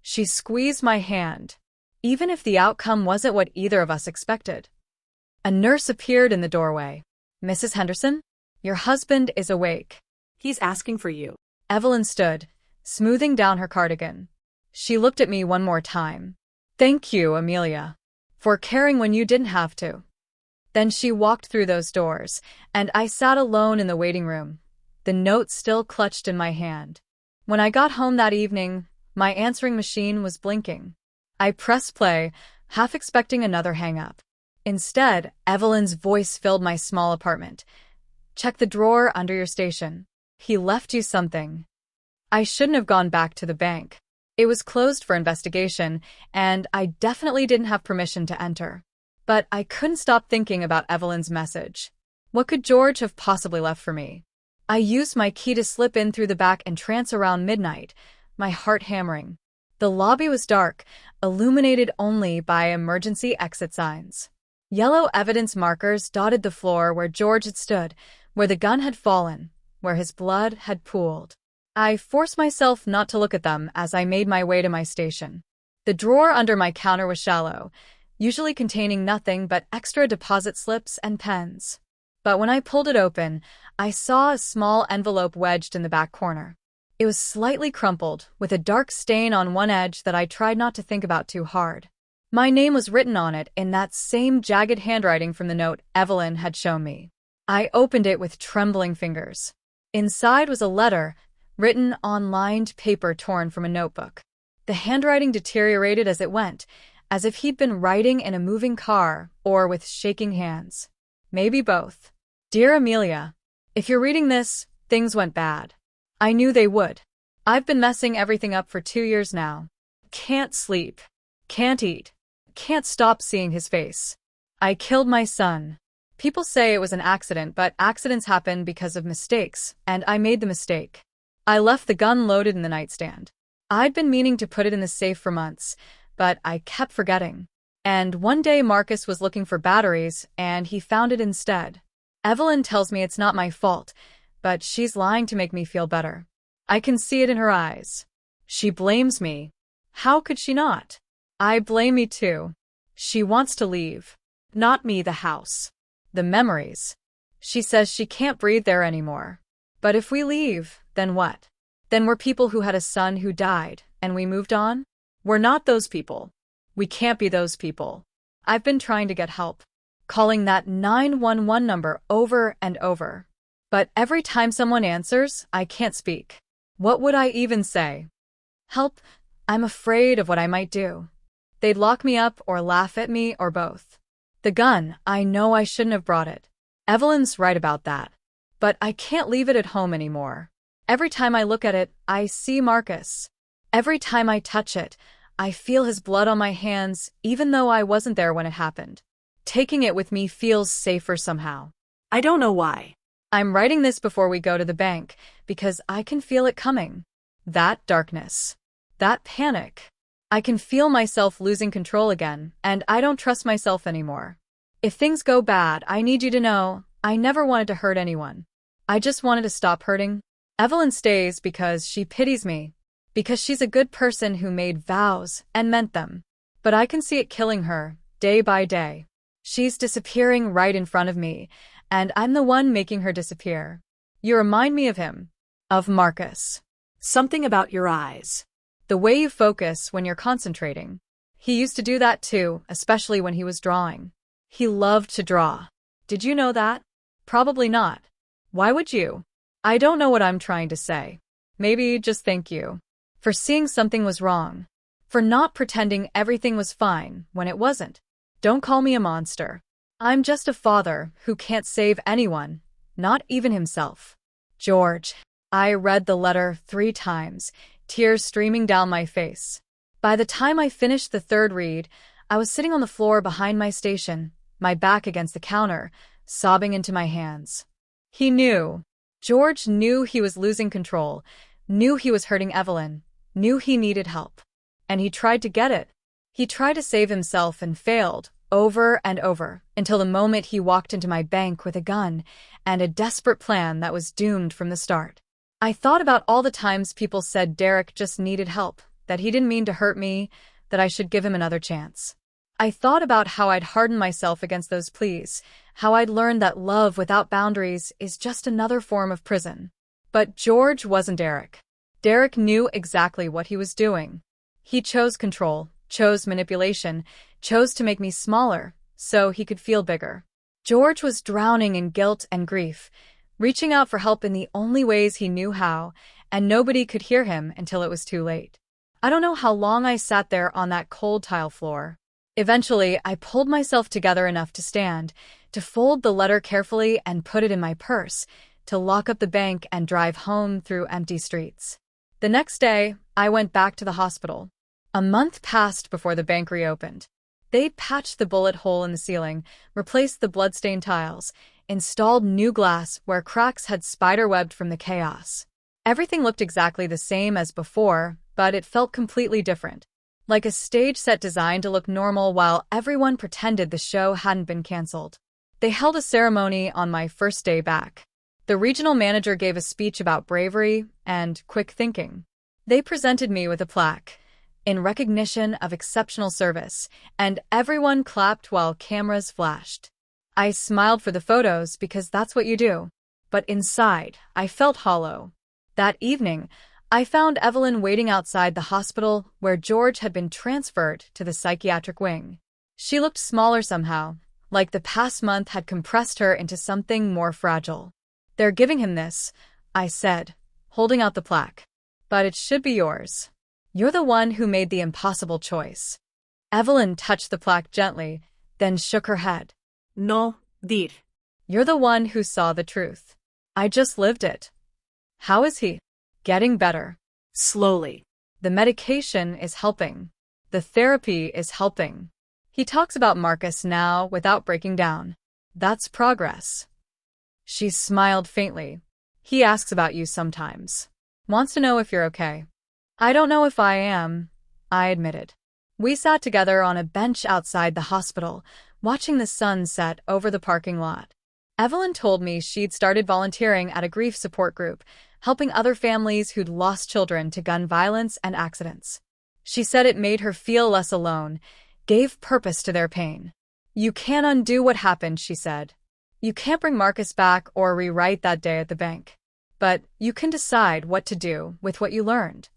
She squeezed my hand, even if the outcome wasn't what either of us expected. A nurse appeared in the doorway. Mrs. Henderson, your husband is awake. He's asking for you. Evelyn stood, smoothing down her cardigan. She looked at me one more time. Thank you, Amelia, for caring when you didn't have to. Then she walked through those doors, and I sat alone in the waiting room, the note still clutched in my hand. When I got home that evening, my answering machine was blinking. I pressed play, half expecting another hang-up. Instead, Evelyn's voice filled my small apartment. Check the drawer under your station. He left you something. I shouldn't have gone back to the bank. It was closed for investigation, and I definitely didn't have permission to enter. But I couldn't stop thinking about Evelyn's message. What could George have possibly left for me? I used my key to slip in through the back entrance around midnight, my heart hammering. The lobby was dark, illuminated only by emergency exit signs. Yellow evidence markers dotted the floor where George had stood, where the gun had fallen, where his blood had pooled. I forced myself not to look at them as I made my way to my station. The drawer under my counter was shallow, usually containing nothing but extra deposit slips and pens. But when I pulled it open, I saw a small envelope wedged in the back corner. It was slightly crumpled, with a dark stain on one edge that I tried not to think about too hard. My name was written on it in that same jagged handwriting from the note Evelyn had shown me. I opened it with trembling fingers. Inside was a letter, written on lined paper torn from a notebook. The handwriting deteriorated as it went, as if he'd been writing in a moving car or with shaking hands. Maybe both. Dear Amelia, if you're reading this, things went bad. I knew they would. I've been messing everything up for 2 years now. Can't sleep. Can't eat. Can't stop seeing his face. I killed my son. People say it was an accident, but accidents happen because of mistakes, and I made the mistake. I left the gun loaded in the nightstand. I'd been meaning to put it in the safe for months, but I kept forgetting. And one day Marcus was looking for batteries, and he found it instead. Evelyn tells me it's not my fault, but she's lying to make me feel better. I can see it in her eyes. She blames me. How could she not? I blame me too. She wants to leave. Not me, the house. The memories. She says she can't breathe there anymore. But if we leave, then what? Then we're people who had a son who died, and we moved on? We're not those people. We can't be those people. I've been trying to get help, calling that 911 number over and over. But every time someone answers, I can't speak. What would I even say? Help, I'm afraid of what I might do. They'd lock me up or laugh at me or both. The gun, I know I shouldn't have brought it. Evelyn's right about that. But I can't leave it at home anymore. Every time I look at it, I see Marcus. Every time I touch it, I feel his blood on my hands, even though I wasn't there when it happened. Taking it with me feels safer somehow. I don't know why. I'm writing this before we go to the bank, because I can feel it coming. That darkness. That panic. I can feel myself losing control again, and I don't trust myself anymore. If things go bad, I need you to know, I never wanted to hurt anyone. I just wanted to stop hurting. Evelyn stays because she pities me, because she's a good person who made vows and meant them. But I can see it killing her, day by day. She's disappearing right in front of me, and I'm the one making her disappear. You remind me of him. Of Marcus. Something about your eyes. The way you focus when you're concentrating. He used to do that too, especially when he was drawing. He loved to draw. Did you know that? Probably not. Why would you? I don't know what I'm trying to say. Maybe just thank you. For seeing something was wrong. For not pretending everything was fine when it wasn't. Don't call me a monster. I'm just a father who can't save anyone, not even himself. George. I read the letter 3 times, tears streaming down my face. By the time I finished the 3rd read, I was sitting on the floor behind my station, my back against the counter, sobbing into my hands. He knew. George knew he was losing control, knew he was hurting Evelyn, knew he needed help. And he tried to get it. He tried to save himself and failed, over and over, until the moment he walked into my bank with a gun and a desperate plan that was doomed from the start. I thought about all the times people said Derek just needed help, that he didn't mean to hurt me, that I should give him another chance. I thought about how I'd hardened myself against those pleas, how I'd learned that love without boundaries is just another form of prison. But George wasn't Derek. Derek knew exactly what he was doing. He chose control, chose manipulation, chose to make me smaller, so he could feel bigger. George was drowning in guilt and grief, reaching out for help in the only ways he knew how, and nobody could hear him until it was too late. I don't know how long I sat there on that cold tile floor. Eventually, I pulled myself together enough to stand, to fold the letter carefully and put it in my purse, to lock up the bank and drive home through empty streets. The next day, I went back to the hospital. A month passed before the bank reopened. They patched the bullet hole in the ceiling, replaced the bloodstained tiles, installed new glass where cracks had spiderwebbed from the chaos. Everything looked exactly the same as before, but it felt completely different. Like a stage set designed to look normal while everyone pretended the show hadn't been canceled. They held a ceremony on my first day back. The regional manager gave a speech about bravery and quick thinking. They presented me with a plaque in recognition of exceptional service, and everyone clapped while cameras flashed. I smiled for the photos because that's what you do. But inside, I felt hollow. That evening, I found Evelyn waiting outside the hospital where George had been transferred to the psychiatric wing. She looked smaller somehow, like the past month had compressed her into something more fragile. "They're giving him this," I said, holding out the plaque. "But it should be yours. You're the one who made the impossible choice." Evelyn touched the plaque gently, then shook her head. No, dir. "You're the one who saw the truth. I just lived it." "How is he?" "Getting better. Slowly. The medication is helping. The therapy is helping. He talks about Marcus now without breaking down. That's progress." She smiled faintly. "He asks about you sometimes. Wants to know if you're okay." "I don't know if I am," I admitted. We sat together on a bench outside the hospital, watching the sun set over the parking lot. Evelyn told me she'd started volunteering at a grief support group, helping other families who'd lost children to gun violence and accidents. She said it made her feel less alone, gave purpose to their pain. "You can't undo what happened," she said. "You can't bring Marcus back or rewrite that day at the bank. But you can decide what to do with what you learned."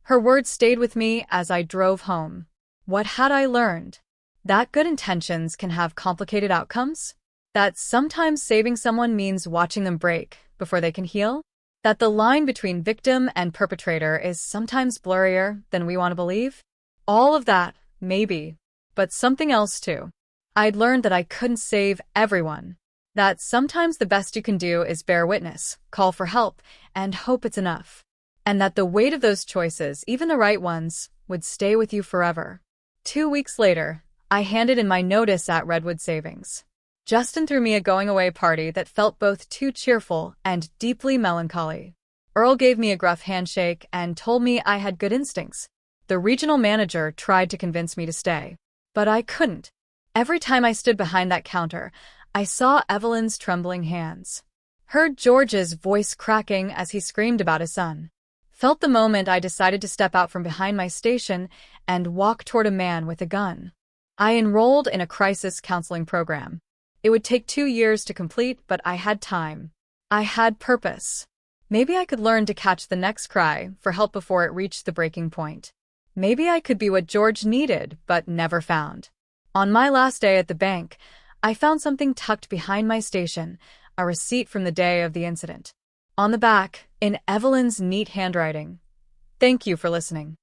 Her words stayed with me as I drove home. What had I learned? That good intentions can have complicated outcomes? That sometimes saving someone means watching them break before they can heal? That the line between victim and perpetrator is sometimes blurrier than we want to believe? All of that, maybe. But something else too. I'd learned that I couldn't save everyone. That sometimes the best you can do is bear witness, call for help, and hope it's enough. And that the weight of those choices, even the right ones, would stay with you forever. 2 weeks later, I handed in my notice at Redwood Savings. Justin threw me a going-away party that felt both too cheerful and deeply melancholy. Earl gave me a gruff handshake and told me I had good instincts. The regional manager tried to convince me to stay. But I couldn't. Every time I stood behind that counter, I saw Evelyn's trembling hands. Heard George's voice cracking as he screamed about his son. Felt the moment I decided to step out from behind my station and walk toward a man with a gun. I enrolled in a crisis counseling program. It would take 2 years to complete, but I had time. I had purpose. Maybe I could learn to catch the next cry for help before it reached the breaking point. Maybe I could be what George needed, but never found. On my last day at the bank, I found something tucked behind my station, a receipt from the day of the incident. On the back, in Evelyn's neat handwriting, "Thank you for listening."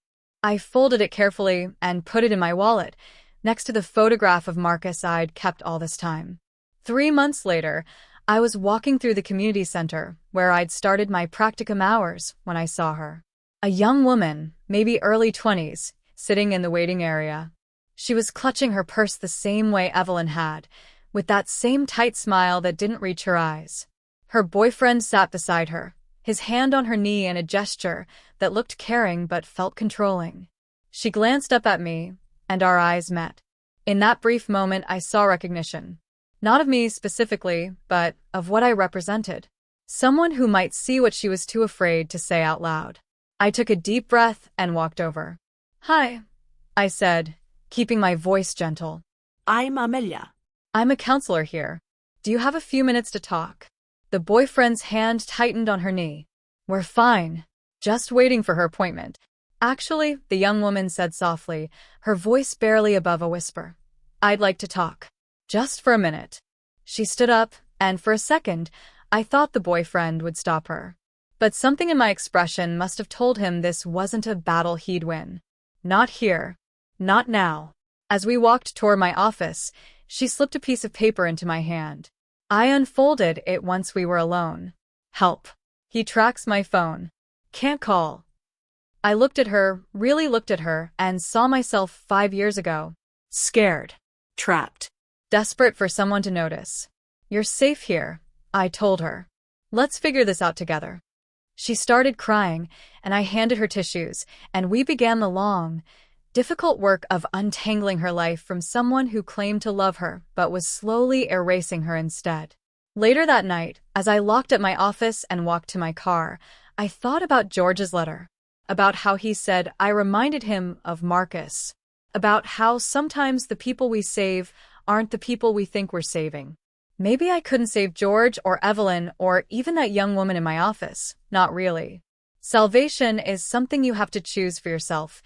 I folded it carefully and put it in my wallet, next to the photograph of Marcus I'd kept all this time. 3 months later, I was walking through the community center, where I'd started my practicum hours, when I saw her. A young woman, maybe early 20s, sitting in the waiting area. She was clutching her purse the same way Evelyn had, with that same tight smile that didn't reach her eyes. Her boyfriend sat beside her, his hand on her knee in a gesture that looked caring but felt controlling. She glanced up at me, and our eyes met. In that brief moment, I saw recognition. Not of me specifically, but of what I represented. Someone who might see what she was too afraid to say out loud. I took a deep breath and walked over. "Hi," I said, keeping my voice gentle. I'm Amelia. "I'm a counselor here. Do you have a few minutes to talk?" The boyfriend's hand tightened on her knee. "We're fine. Just waiting for her appointment." "Actually," the young woman said softly, her voice barely above a whisper, "I'd like to talk. Just for a minute." She stood up, and for a second, I thought the boyfriend would stop her. But something in my expression must have told him this wasn't a battle he'd win. Not here. Not now. As we walked toward my office, she slipped a piece of paper into my hand. I unfolded it once we were alone. "Help. He tracks my phone. Can't call." I looked at her, really looked at her, and saw myself 5 years ago. Scared. Trapped. Desperate for someone to notice. "You're safe here," I told her. "Let's figure this out together." She started crying, and I handed her tissues, and we began the long, difficult work of untangling her life from someone who claimed to love her but was slowly erasing her instead. Later that night, as I locked at my office and walked to my car, I thought about George's letter, about how he said I reminded him of Marcus, about how sometimes the people we save aren't the people we think we're saving. Maybe I couldn't save George or Evelyn or even that young woman in my office. Not really. Salvation is something you have to choose for yourself,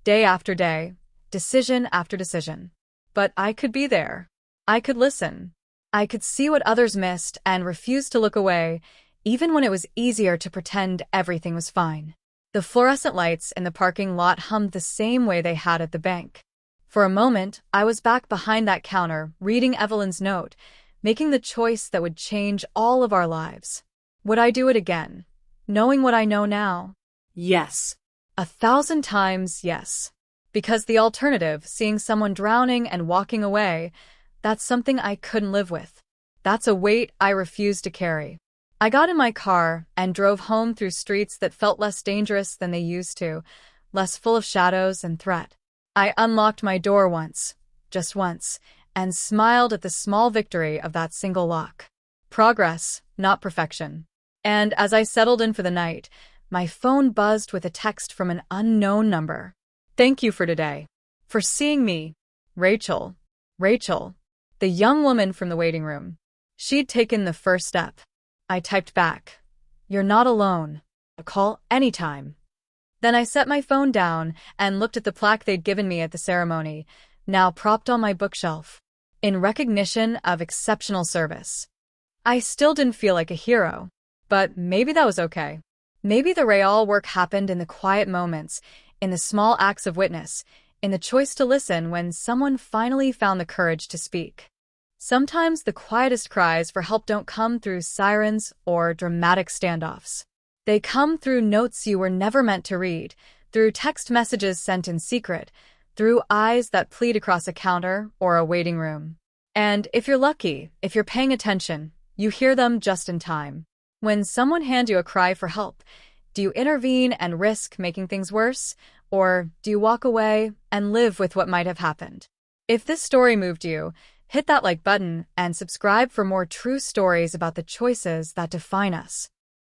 day after day, decision after decision. But I could be there. I could listen. I could see what others missed and refuse to look away, even when it was easier to pretend everything was fine. The fluorescent lights in the parking lot hummed the same way they had at the bank. For a moment, I was back behind that counter, reading Evelyn's note, making the choice that would change all of our lives. Would I do it again, knowing what I know now? Yes. 1,000 times yes. Because the alternative, seeing someone drowning and walking away, that's something I couldn't live with. That's a weight I refused to carry. I got in my car and drove home through streets that felt less dangerous than they used to, less full of shadows and threat. I unlocked my door once, just once, and smiled at the small victory of that single lock. Progress, not perfection. And as I settled in for the night, my phone buzzed with a text from an unknown number. "Thank you for today. For seeing me. Rachel." Rachel. The young woman from the waiting room. She'd taken the first step. I typed back, "You're not alone. A call anytime." Then I set my phone down and looked at the plaque they'd given me at the ceremony, now propped on my bookshelf, in recognition of exceptional service. I still didn't feel like a hero, but maybe that was okay. Maybe the real work happened in the quiet moments, in the small acts of witness, in the choice to listen when someone finally found the courage to speak. Sometimes the quietest cries for help don't come through sirens or dramatic standoffs. They come through notes you were never meant to read, through text messages sent in secret, through eyes that plead across a counter or a waiting room. And if you're lucky, if you're paying attention, you hear them just in time. When someone hands you a cry for help, do you intervene and risk making things worse, or do you walk away and live with what might have happened? If this story moved you, hit that like button and subscribe for more true stories about the choices that define us.